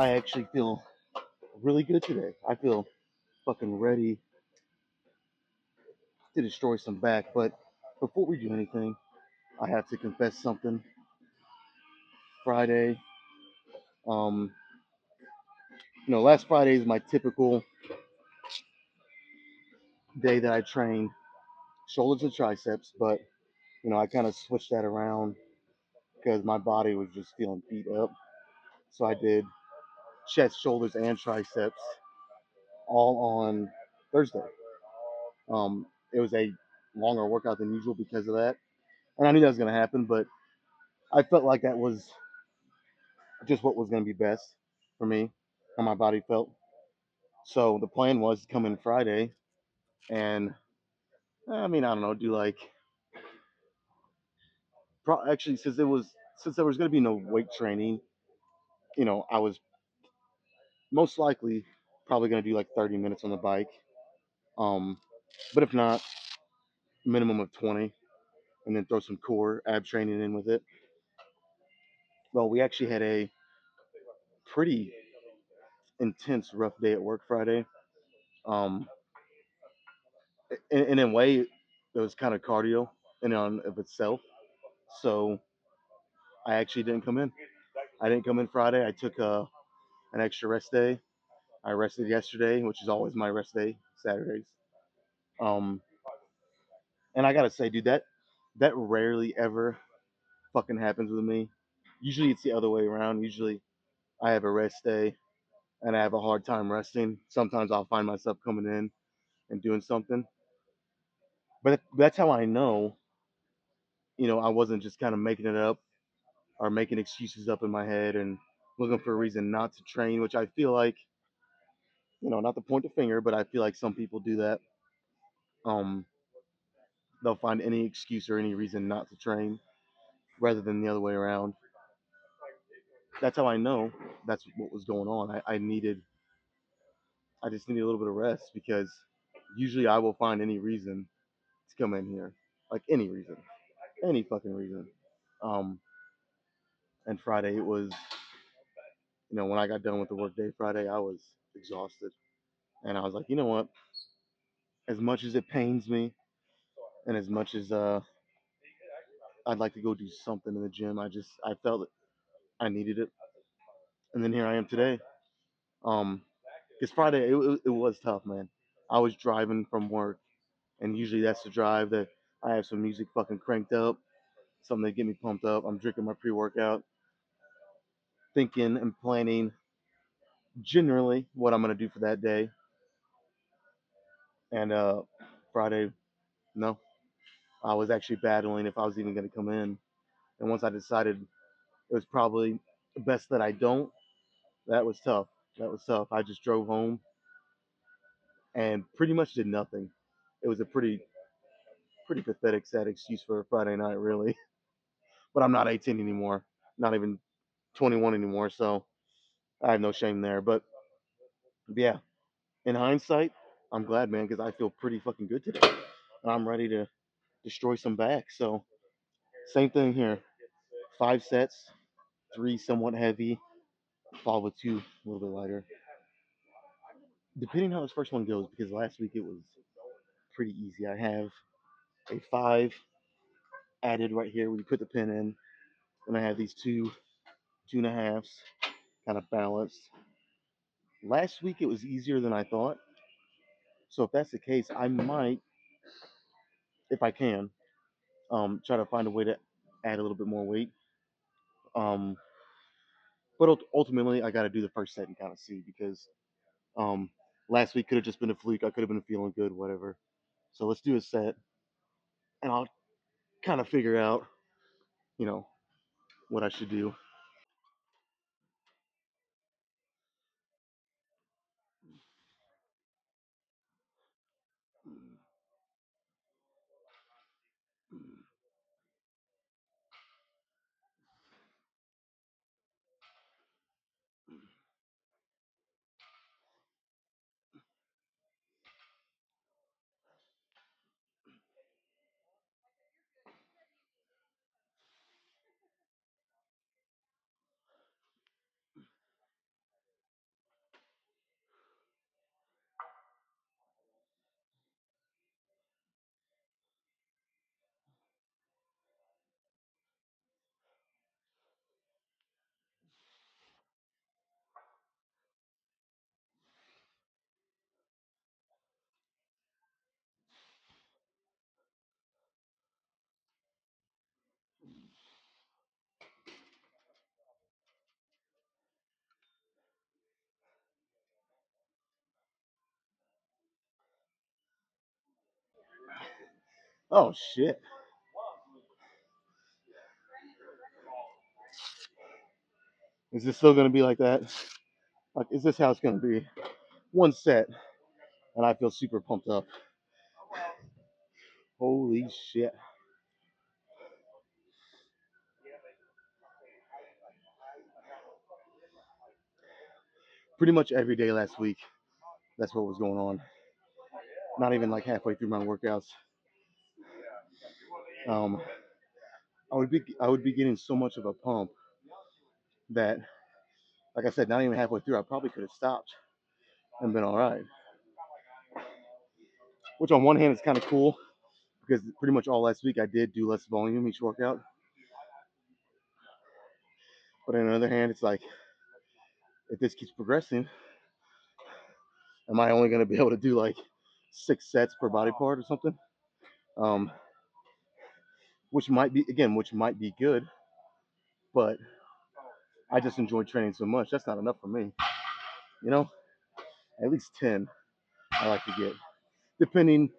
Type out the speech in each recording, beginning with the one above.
I actually feel really good today. I feel fucking ready to destroy some back. But before we do anything, I have to confess something. Friday, um, last Friday is my typical day that I train shoulders and triceps, but I kind of switched that around because my body was just feeling beat up. So I did chest, shoulders, and triceps all on Thursday. It was a longer workout than usual because of that, and I knew that was going to happen, but I felt like that was just what was going to be best for me, how my body felt. So the plan was to come in Friday and I don't know, do like actually since there was going to be no weight training, I was most likely probably going to do like 30 minutes on the bike. Um, but if not, minimum of 20, and then throw some core ab training in with it. Well, we actually had a pretty intense, rough day at work Friday. Um, in a way, it was kind of cardio in and of itself. So I actually didn't come in. I didn't come in Friday. I took an extra rest day. I rested yesterday, which is always my rest day, Saturdays. Um, and I gotta say, dude, that rarely ever fucking happens with me. Usually it's the other way around. Usually I have a rest day and I have a hard time resting. Sometimes I'll find myself coming in and doing something. But that's how I know, I wasn't just kind of making it up or making excuses up in my head and looking for a reason not to train, which I feel like, not to point the finger, but I feel like some people do that. Um, they'll find any excuse or any reason not to train rather than the other way around. That's how I know that's what was going on. I just needed a little bit of rest because usually I will find any reason to come in here, like any reason, any fucking reason. Um, and Friday it was, when I got done with the workday Friday, I was exhausted, and I was like, you know what? As much as it pains me, and as much as I'd like to go do something in the gym, I felt it. I needed it, and then here I am today. Um, because Friday it was tough, man. I was driving from work, and usually that's the drive that I have some music fucking cranked up, something to get me pumped up. I'm drinking my pre-workout, thinking and planning generally what I'm gonna do for that day. And Friday, no, I was actually battling if I was even gonna come in. And once I decided it was probably best that I don't, that was tough. That was tough. I just drove home and pretty much did nothing. It was a pretty pathetic, sad excuse for a Friday night, really. But I'm not 18 anymore, not even 21 anymore, so I have no shame there. But yeah, in hindsight, I'm glad, man, because I feel pretty fucking good today. And I'm ready to destroy some back. So same thing here. 5 sets, three somewhat heavy, followed with two a little bit lighter. Depending how this first one goes, because last week it was pretty easy. I have a five added right here where you put the pin in, and I have these two and a halves kind of balanced. Last week it was easier than I thought. So if that's the case, I might, if I can, try to find a way to add a little bit more weight. Um, but ultimately, I got to do the first set and kind of see because um, last week could have just been a fluke. I could have been feeling good, whatever. So let's do a set, and I'll kind of figure out, you know, what I should do. Oh shit. Is this still gonna be like that? Like, is this how it's gonna be? One set, and I feel super pumped up. Holy shit. Pretty much every day last week, that's what was going on. Not even like halfway through my workouts. Um, I would be getting so much of a pump that, like I said, not even halfway through, I probably could have stopped and been all right. Which on one hand is kind of cool because pretty much all last week I did do less volume each workout. But on the other hand, it's like if this keeps progressing, am I only going to be able to do like 6 sets per body part or something? Um, which might be again, which might be good, but I just enjoy training so much. That's not enough for me. You know, at least 10 I like to get, depending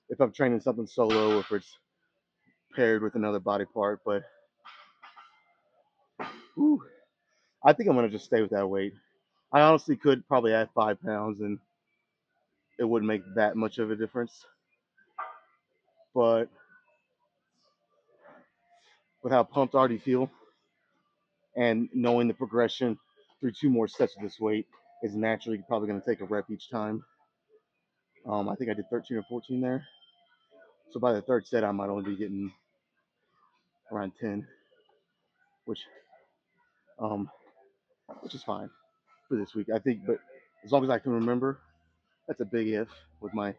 if I'm training something solo or if it's paired with another body part. But whew, I think I'm gonna just stay with that weight. I honestly could probably add 5 pounds and it wouldn't make that much of a difference. But with how pumped I already feel and knowing the progression through 2 more sets of this weight is naturally probably going to take a rep each time. I think I did 13 or 14 there. So by the third set, I might only be getting around 10, which um, which is fine for this week. I think, but as long as I can remember, that's a big if with my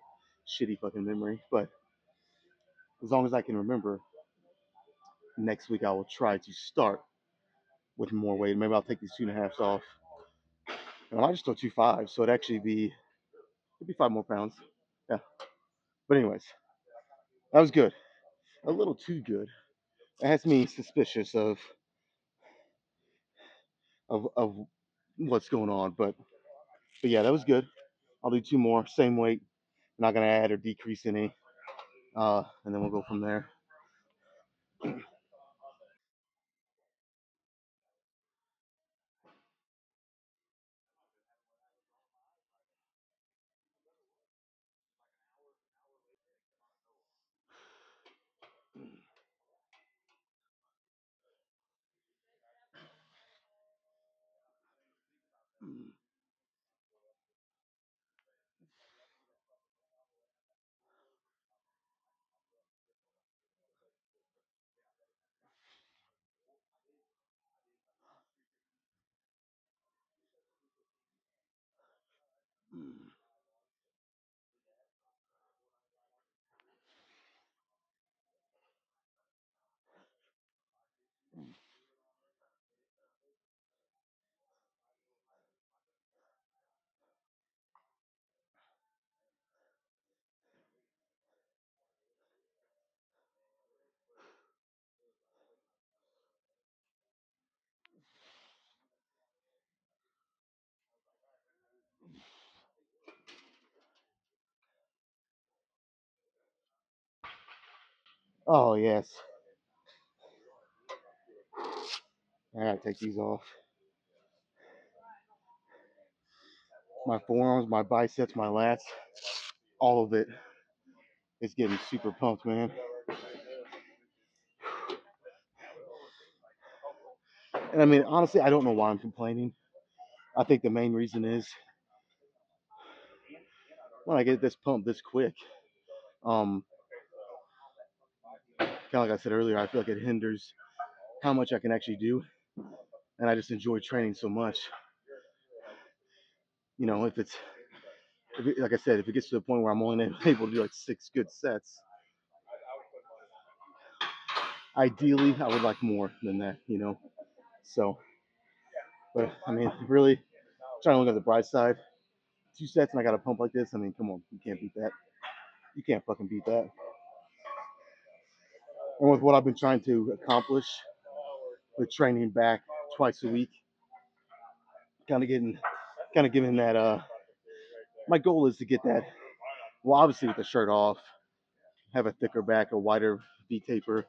shitty fucking memory. But as long as I can remember, next week I will try to start with more weight. Maybe I'll take these 2.5s off, and I might just throw 2 5s, so it'd be 5 more pounds. Yeah. But anyways, that was good. A little too good. It has me suspicious of what's going on. But yeah, that was good. I'll do 2 more, same weight. Not gonna add or decrease any. And then we'll go from there. Oh yes, I gotta take these off. My forearms, my biceps, my lats, all of it is getting super pumped, man. And I mean, honestly, I don't know why I'm complaining. I think the main reason is when I get this pump this quick, um, kind of like I said earlier, I feel like it hinders how much I can actually do, and I just enjoy training so much. You know, like I said, if it gets to the point where I'm only able to do like 6 good sets, ideally I would like more than that. You know, so but I mean, really trying to look at the bright side. 2 sets and I got a pump like this. I mean, come on, you can't beat that. You can't fucking beat that. And with what I've been trying to accomplish with training back twice a week, kind of getting, kind of giving that. My goal is to get that. Well, obviously with the shirt off, have a thicker back, a wider V taper,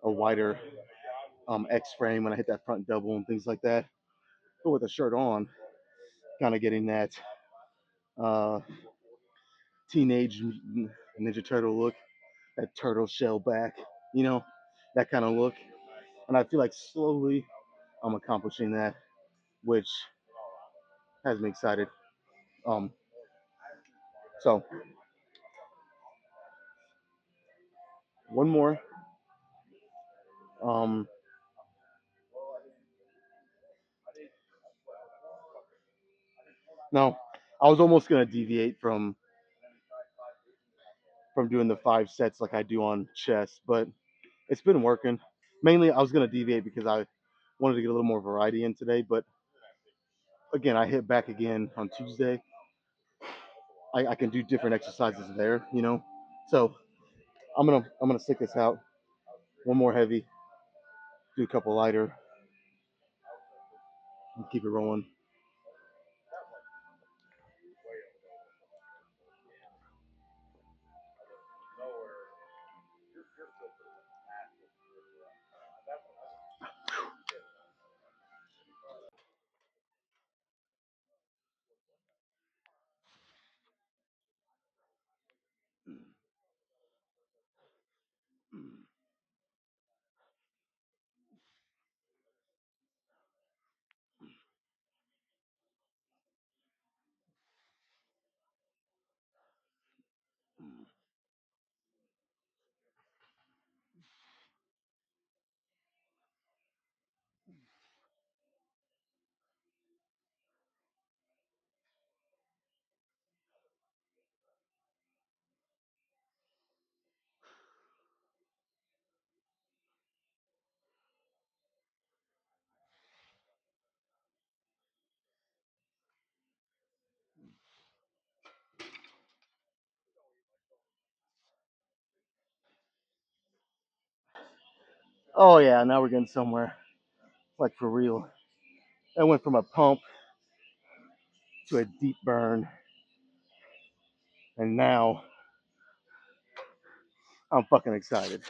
a wider X frame when I hit that front double and things like that. But with a shirt on, kind of getting that uh, teenage mutant Ninja Turtle look, that turtle shell back, you know, that kind of look. And I feel like slowly I'm accomplishing that, which has me excited. Um, so one more. Um, no, I was almost gonna deviate from doing the 5 sets like I do on chess, but it's been working. Mainly, I was gonna deviate because I wanted to get a little more variety in today. But again, I hit back again on Tuesday. I can do different exercises there, you know. So I'm gonna stick this out. One more heavy, do a couple lighter, and keep it rolling. Oh yeah, now we're getting somewhere, like for real. I went from a pump to a deep burn, and now I'm fucking excited.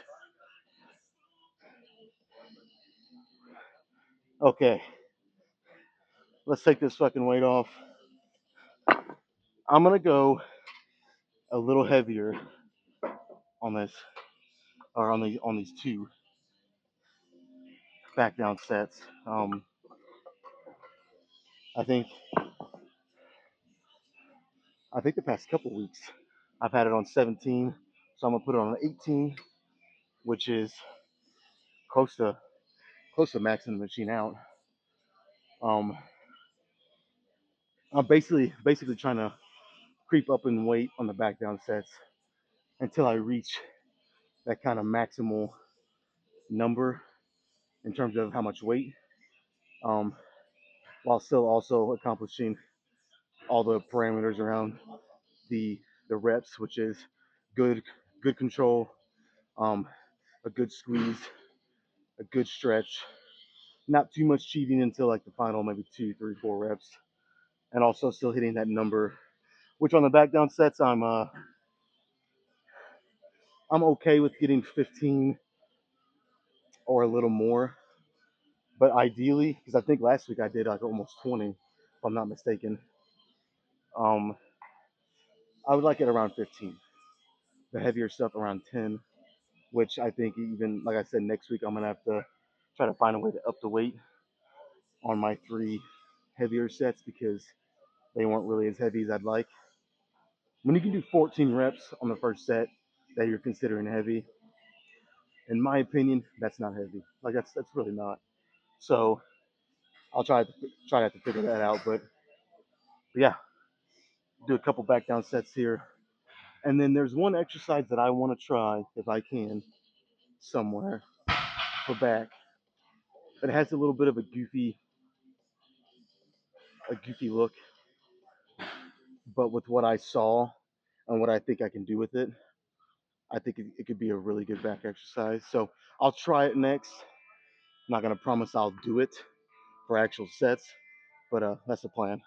Okay, let's take this fucking weight off. I'm gonna go a little heavier on this, or on these two back down sets. I think the past couple weeks I've had it on 17, so I'm gonna put it on 18, which is close to maxing the machine out. Um, I'm basically trying to creep up in weight on the back down sets until I reach that kind of maximal number in terms of how much weight, um, while still also accomplishing all the parameters around the reps, which is good control, um, a good squeeze, a good stretch, not too much cheating until like the final maybe 2, 3, 4 reps, and also still hitting that number. Which on the back down sets I'm okay with getting 15 or a little more, but ideally, because I think last week I did like almost 20, if I'm not mistaken. Um, I would like it around 15. The heavier stuff around 10, which I think even like I said, next week I'm gonna have to try to find a way to up the weight on my 3 heavier sets because they weren't really as heavy as I'd like. When you can do 14 reps on the first set that you're considering heavy, in my opinion, that's not heavy. Like that's really not. So I'll try to have to figure that out. But yeah, do a couple back down sets here, and then there's one exercise that I want to try if I can somewhere for back. It has a little bit of a goofy look, but with what I saw and what I think I can do with it, I think it could be a really good back exercise. So I'll try it next. I'm not gonna promise I'll do it for actual sets, but that's the plan.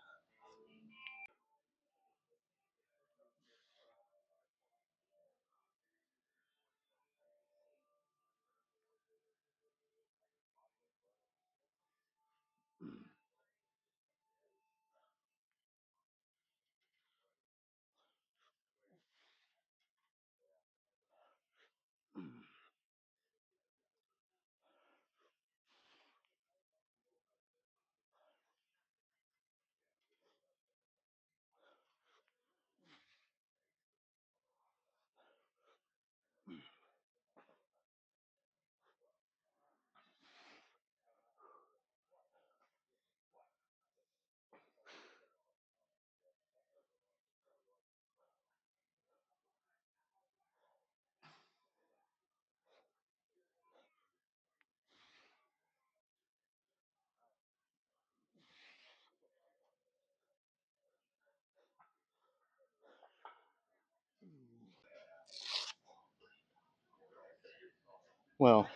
Well,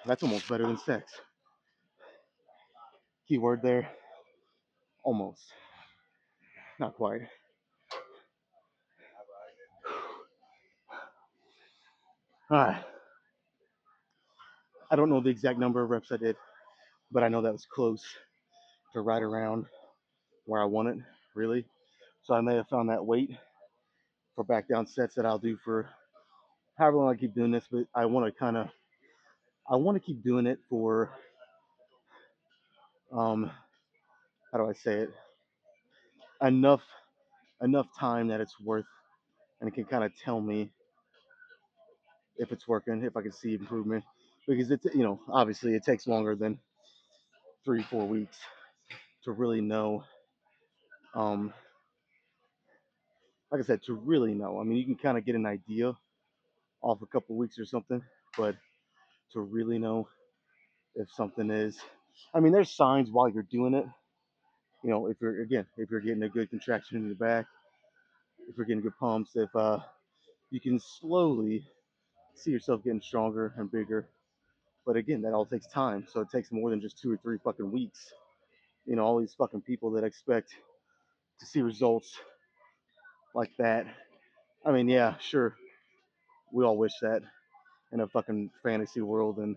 that's almost better than sex. Keyword there, almost. Not quite. All right. I don't know the exact number of reps I did, but I know that was close to right around where I want it, really. So I may have found that weight for back down sets that I'll do for however long I keep doing this, but I want to keep doing it for um how do I say it? Enough time that it's worth and it can kind of tell me if it's working, if I can see improvement. Because it's obviously it takes longer than 3-4 weeks to really know um like I said, to really know. I mean, you can kind of get an idea off a couple of weeks or something, but to really know if something is, I mean, there's signs while you're doing it. If you're getting a good contraction in the back, if you're getting good pumps, if you can slowly see yourself getting stronger and bigger. But again, that all takes time. So it takes more than just 2 or 3 fucking weeks. All these fucking people that expect to see results like that. I mean, yeah, sure, we all wish that in a fucking fantasy world and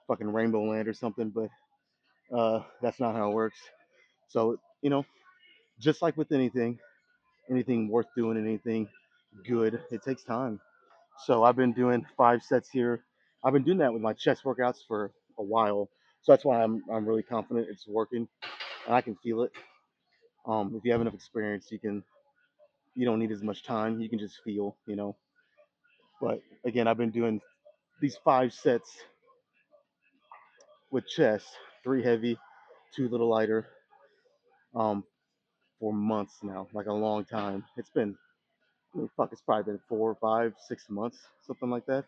fucking Rainbow Land or something, but that's not how it works. So, just like with anything worth doing, anything good, it takes time. So I've been doing 5 sets here. I've been doing that with my chest workouts for a while. So that's why I'm really confident it's working and I can feel it. If you have enough experience, you don't need as much time. You can just feel. But again, I've been doing these 5 sets with chest, 3 heavy, 2 little lighter, um, for months now, like a long time. I mean, fuck, it's probably been 4, 5, 6 months, something like that.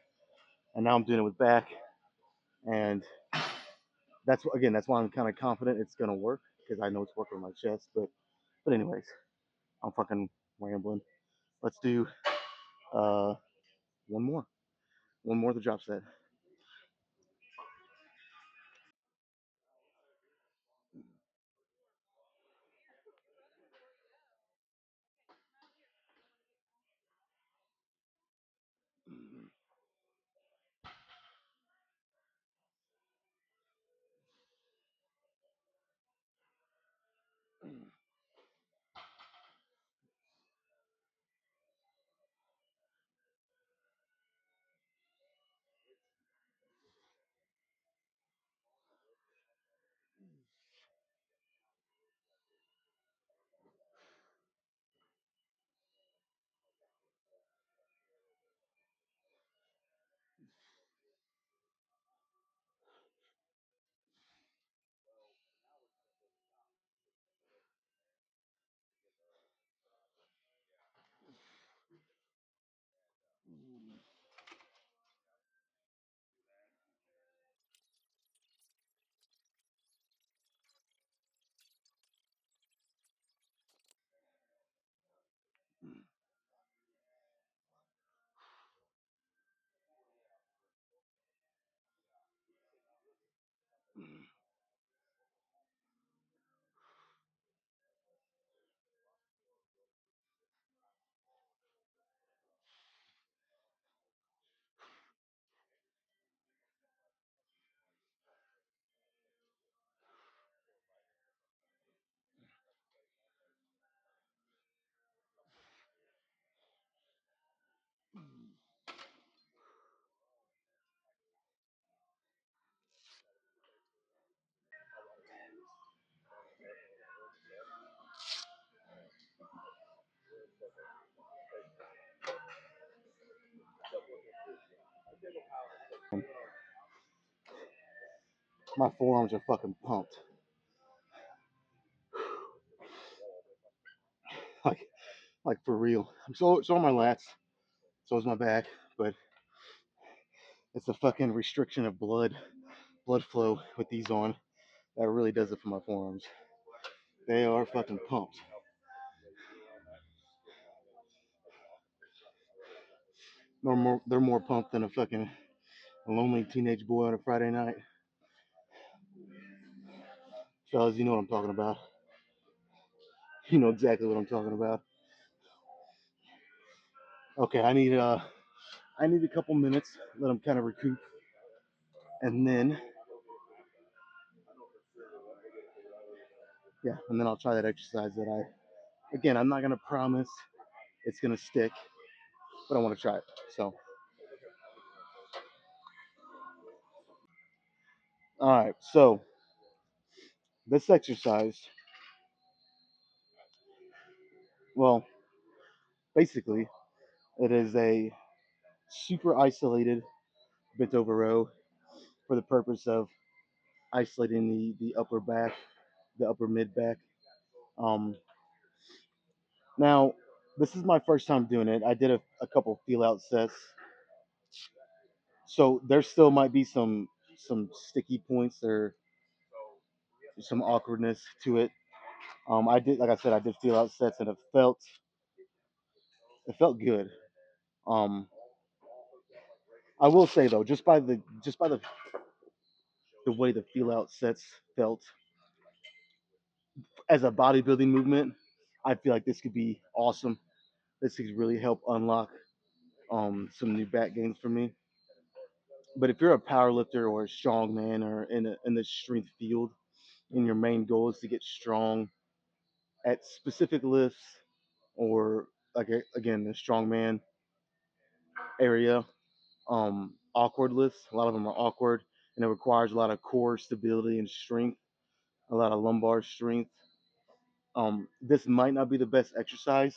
And now I'm doing it with back, and that's why I'm kind of confident it's gonna work because I know it's working on my chest. But anyways, I'm fucking rambling. Let's do uh one more, the drop set. My forearms are fucking pumped, like for real. So are my lats, so is my back, but it's the fucking restriction of blood flow with these on that really does it for my forearms. They are fucking pumped. they're more pumped than a fucking lonely teenage boy on a Friday night. Fellas, you know what I'm talking about. You know exactly what I'm talking about. Okay, I need a couple minutes, let them kind of recoup, and then yeah, and then I'll try that exercise that again, I'm not gonna promise it's gonna stick, but I want to try it. So, all right. So this exercise, well, basically, it is a super isolated bent over row for the purpose of isolating the upper back, the upper mid back. Um, Now, this is my first time doing it. I did a couple feel out sets, so there still might be some sticky points or some awkwardness to it. I did, like I said, I did feel out sets, and it felt good. Um, I will say though, just by the way the feel out sets felt as a bodybuilding movement, I feel like this could be awesome. This could really help unlock some new back gains for me. But if you're a power lifter or a strong man or in the strength field, and your main goal is to get strong at specific lifts or like again the strongman area, awkward lifts. A lot of them are awkward, and it requires a lot of core stability and strength, a lot of lumbar strength. This might not be the best exercise,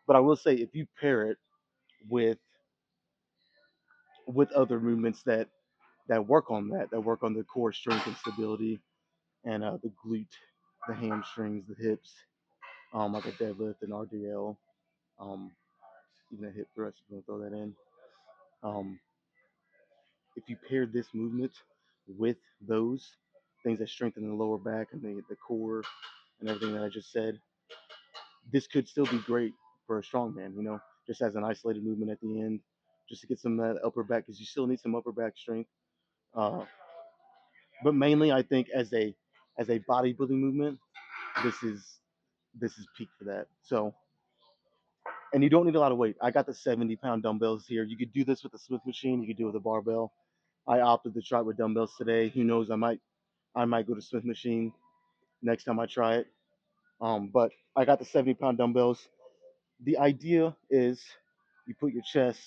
but I will say if you pair it with other movements that work on that work on the core strength and stability and the glute, the hamstrings, the hips, like a deadlift and RDL, um, even a hip thrust, if you want to throw that in. Um, if you pair this movement with those things that strengthen the lower back and the core and everything that I just said, this could still be great for a strongman, just as an isolated movement at the end, just to get some of that upper back, because you still need some upper back strength. Uh, but mainly, I think as a bodybuilding movement, this is this is peak for that. So, and you don't need a lot of weight. I got the 70-pound dumbbells here. You could do this with the Smith machine. You could do it with a barbell. I opted to try it with dumbbells today. Who knows? I might go to Smith machine next time I try it. But I got the 70-pound dumbbells. The idea is you put your chest.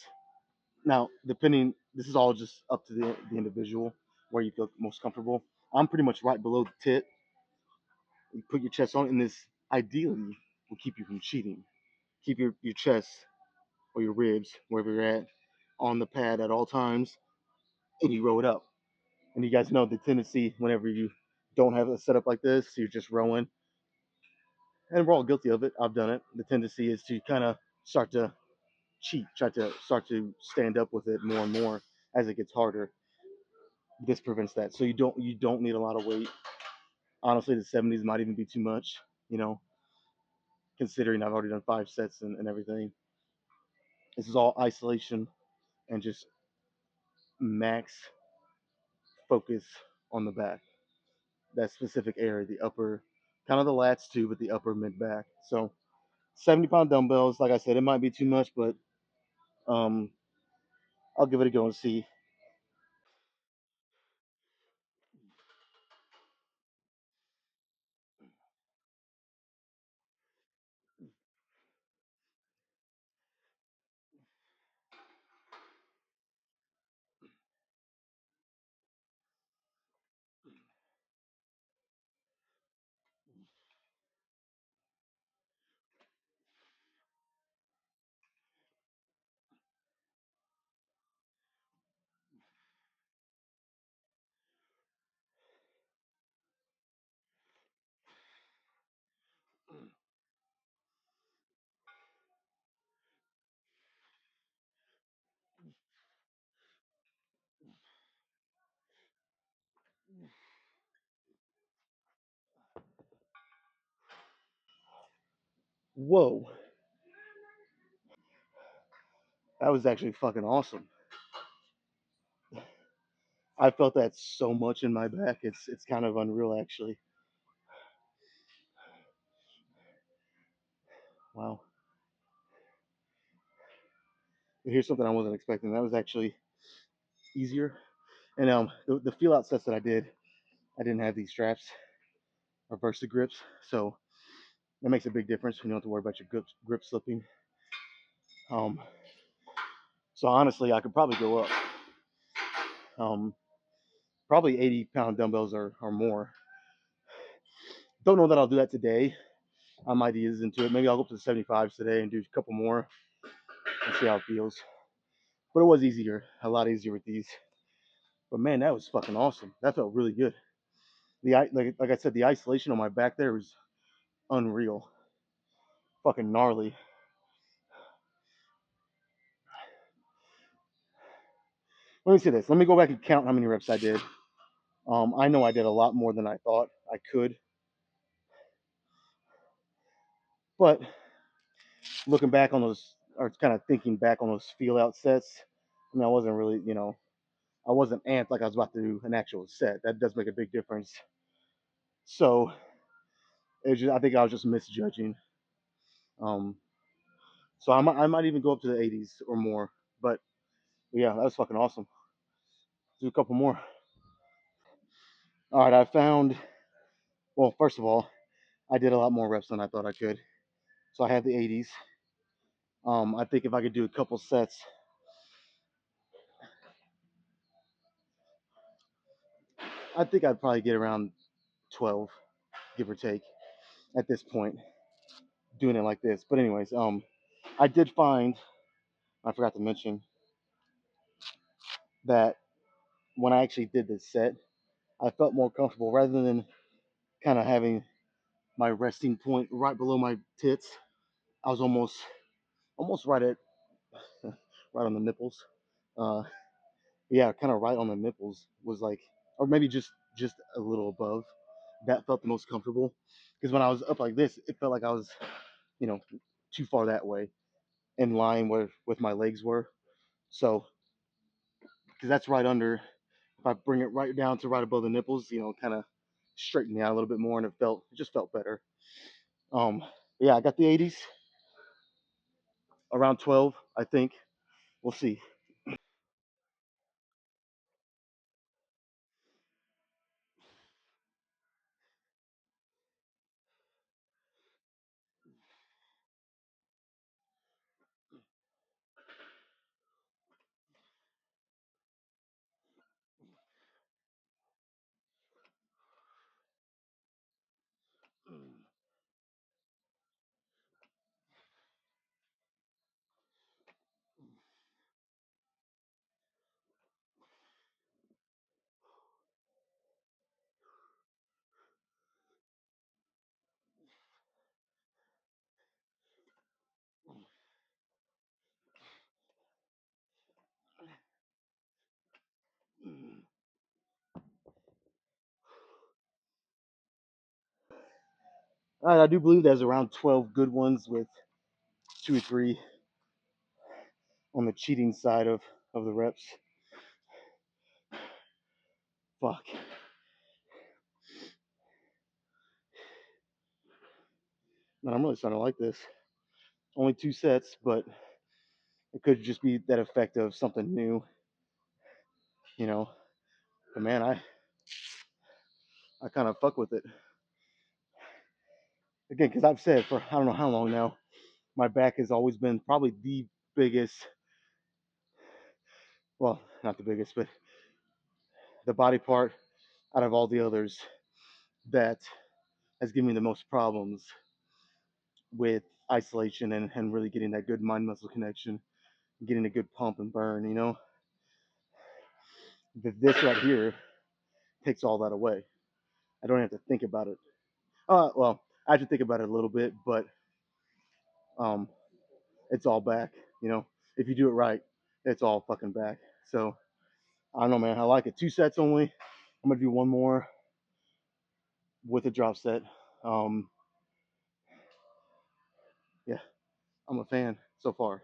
Now, depending, this is all just up to the individual where you feel most comfortable. I'm pretty much right below the tit. You put your chest on, and this ideally will keep you from cheating. Keep your chest or your ribs, wherever you're at, on the pad at all times, and you row it up. And you guys know the tendency whenever you don't have a setup like this, you're just rowing, and we're all guilty of it. I've done it. The tendency is to kind of start to cheat, try to start to stand up with it more and more as it gets harder. This prevents that. So you don't need a lot of weight. Honestly, the 70s might even be too much, you know, considering I've already done 5 sets and everything. This is all isolation and just max focus on the back, that specific area, the upper, kind of the lats too, but the upper mid back. So 70-pound dumbbells, like I said, it might be too much, but um, I'll give it a go and see. Whoa, That was actually fucking awesome. I felt that so much in my back. It's kind of unreal actually. Wow. Here's something I wasn't expecting. That was actually easier. And the feel out sets that I did, I didn't have these straps or Versa grips, so that makes a big difference. You don't have to worry about your grip slipping. Um, so honestly, I could probably go up. Um, Probably 80-pound dumbbells or more. Don't know that I'll do that today. I might ease into it. Maybe I'll go up to the 75s today and do a couple more and see how it feels. But it was easier, a lot easier with these. But man, that was fucking awesome. That felt really good. Like I said, the isolation on my back there was unreal, fucking gnarly. Let me see this. Let me go back and count how many reps I did. I know I did a lot more than I thought I could, but looking back on those, or kind of thinking back on those feel out sets, I mean, I wasn't really, I wasn't amped like I was about to do an actual set. That does make a big difference. So I think I was just misjudging. Um, so I might even go up to the 80s or more. But yeah, that was fucking awesome. Do a couple more. All right, I found. Well, first of all, I did a lot more reps than I thought I could. So I had the 80s. I think if I could do a couple sets, I think I'd probably get around 12, give or take, at this point, doing it like this. But anyways, I did find. I forgot to mention that when I actually did this set, I felt more comfortable rather than kind of having my resting point right below my tits. I was almost right at right on the nipples. Uh, yeah, kind of right on the nipples was like, or maybe just a little above. That felt the most comfortable because when I was up like this, it felt like I was, you know, too far that way, in line where with my legs were. So because that's right under. If I bring it right down to right above the nipples, kind of straighten me out a little bit more, and it just felt better. Um, yeah, I got the 80s around 12, I think. We'll see. I do believe there's around 12 good ones with two or three on the cheating side of the reps. Fuck. Man, I'm really starting to like this. Only two sets, but it could just be that effect of something new, you know. But man, I kind of fuck with it. Again, because I've said for I don't know how long now, my back has always been probably the biggest, well, not the biggest, but the body part out of all the others that has given me the most problems with isolation and really getting that good mind muscle connection, getting a good pump and burn. This right here takes all that away. I don't have to think about it. Well, I have to think about it a little bit, but um, it's all back. If you do it right, it's all fucking back. So I don't know, man. I like it. Two sets only. I'm gonna do one more with a drop set. Um, yeah, I'm a fan so far.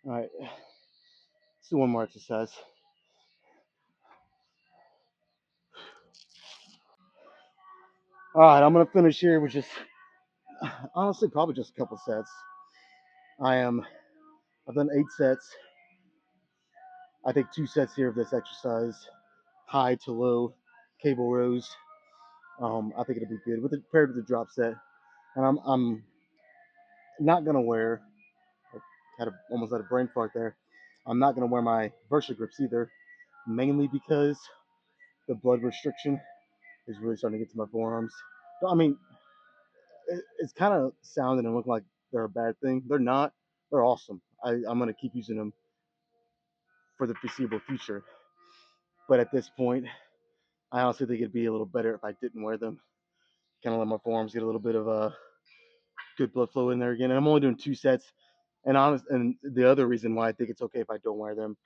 All right, let's do one more exercise. All right, I'm gonna finish here with just honestly probably just a couple sets. I am I've done 8 sets. I think 2 sets here of this exercise, high to low cable rows. I think it'll be good with it paired with the drop set. And I'm not gonna wear. I almost had a brain fart there. I'm not gonna wear my Versa grips either, mainly because the blood restriction is really starting to get to my forearms. I mean, it's kind of sounding and looking like they're a bad thing. They're not. They're awesome. I'm gonna keep using them for the foreseeable future. But at this point, I honestly think it'd be a little better if I didn't wear them. Kind of let my forearms get a little bit of good blood flow in there again. And I'm only doing 2 sets. And the other reason why I think it's okay if I don't wear them,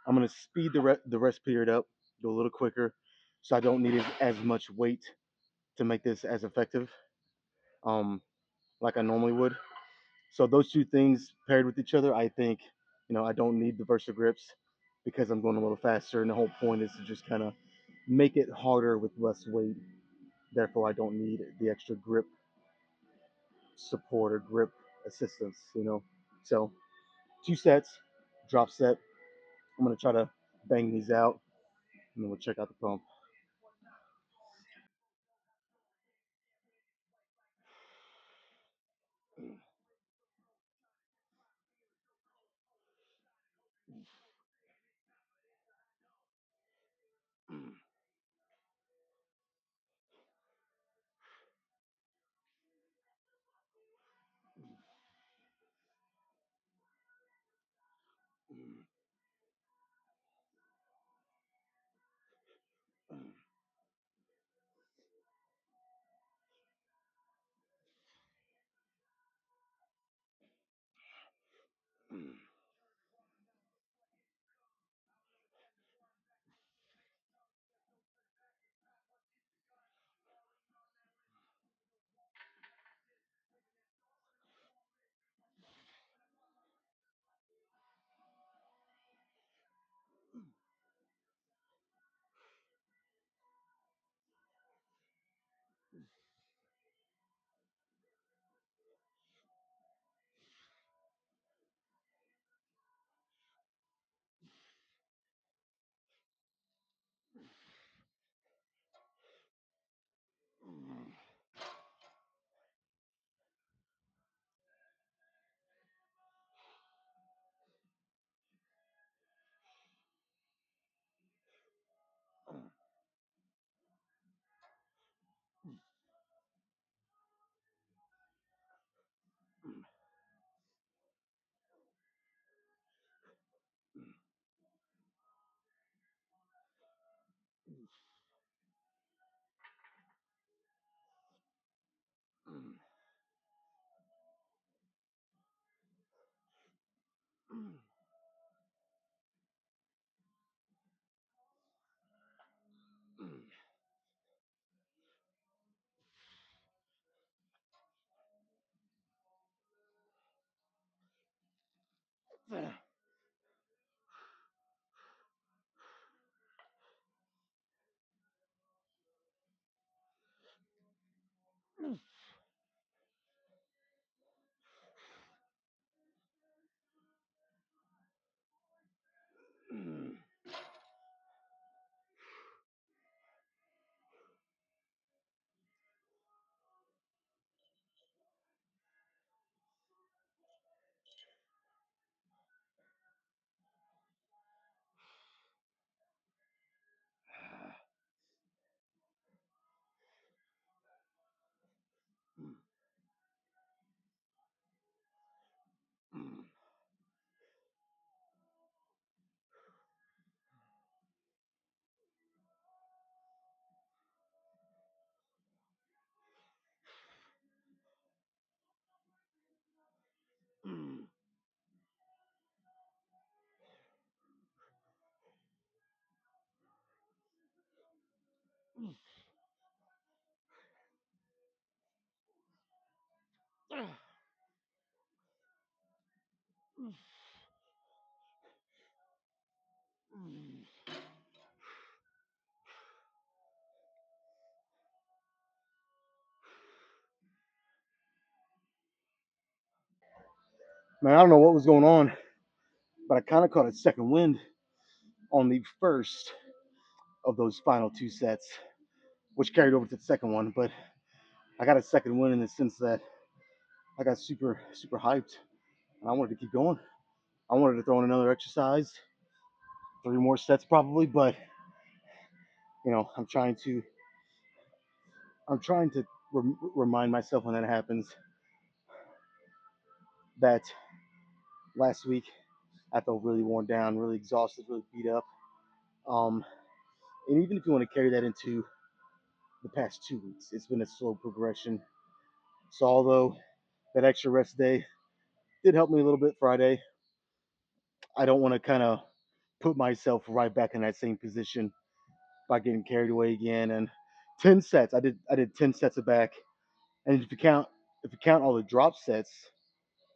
I'm gonna speed the rest period up, go a little quicker, so I don't need as much weight to make this as effective, um, like I normally would. So those two things paired with each other, I think, I don't need the Versa grips because I'm going a little faster, and the whole point is to just kind of make it harder with less weight. Therefore, I don't need the extra grip support or grip assistance. So 2 sets, drop set. I'm gonna try to bang these out, and then we'll check out the pump. Man, I don't know what was going on, but I kind of caught a second wind on the first of those final two sets, which carried over to the second one. But I got a second win in the sense that I got super hyped, and I wanted to keep going. I wanted to throw in another exercise, three more sets probably, but I'm trying to remind myself when that happens that last week I felt really worn down, really exhausted, really beat up. Um, and even if you want to carry that into the past 2 weeks, it's been a slow progression. So although that extra rest day did help me a little bit Friday, I don't want to kind of put myself right back in that same position by getting carried away again. And 10 sets, I did 10 sets of back, and if you count all the drop sets,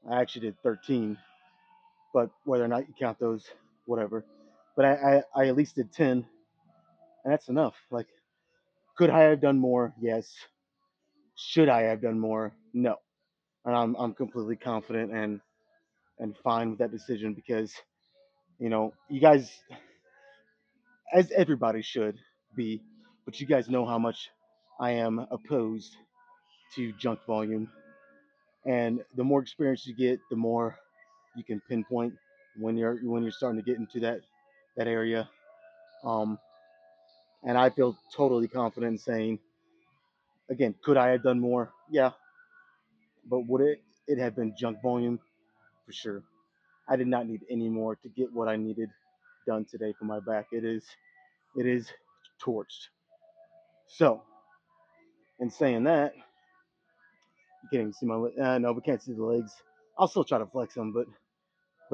I actually did 13. But whether or not you count those, whatever. But I at least did 10, and that's enough. Like, could I have done more? Yes. Should I have done more? No. And I'm completely confident and fine with that decision because you guys, as everybody should be, but you guys know how much I am opposed to junk volume. And the more experience you get, the more you can pinpoint when you're starting to get into that area. Um, and I feel totally confident in saying, again, could I have done more? Yeah, but would it have been junk volume for sure? I did not need any more to get what I needed done today for my back. It is torched. So, in saying that, you can't even see my no, we can't see the legs. I'll still try to flex them, but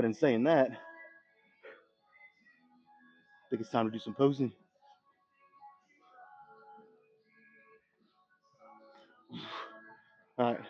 in saying that, I think it's time to do some posing. All right.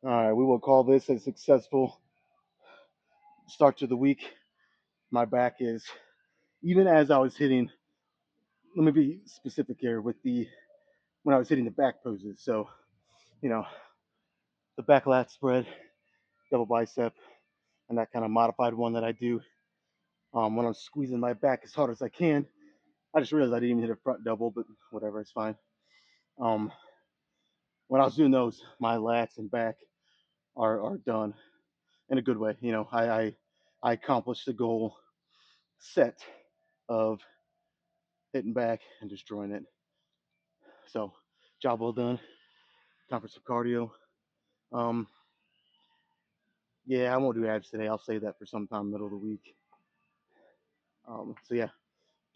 All right. We will call this a successful start to the week. My back is even as I was hitting. Let me be specific here with the when I was hitting the back poses. So you know the back lat spread, double bicep, and that kind of modified one that I do when I'm squeezing my back as hard as I can. I just realized I didn't even hit a front double, but whatever, it's fine. Um, when I was doing those, my lats and back are done in a good way. I accomplished the goal set of hitting back and destroying it. So, job well done. Time for some cardio. Um, yeah, I won't do abs today. I'll save that for sometime middle of the week. So yeah,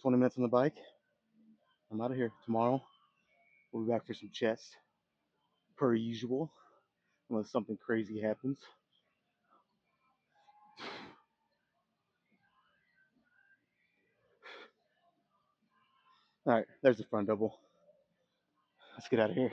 20 minutes on the bike. I'm out of here. Tomorrow we'll be back for some chest, per usual, unless something crazy happens. All right, there's the front double. Let's get out of here.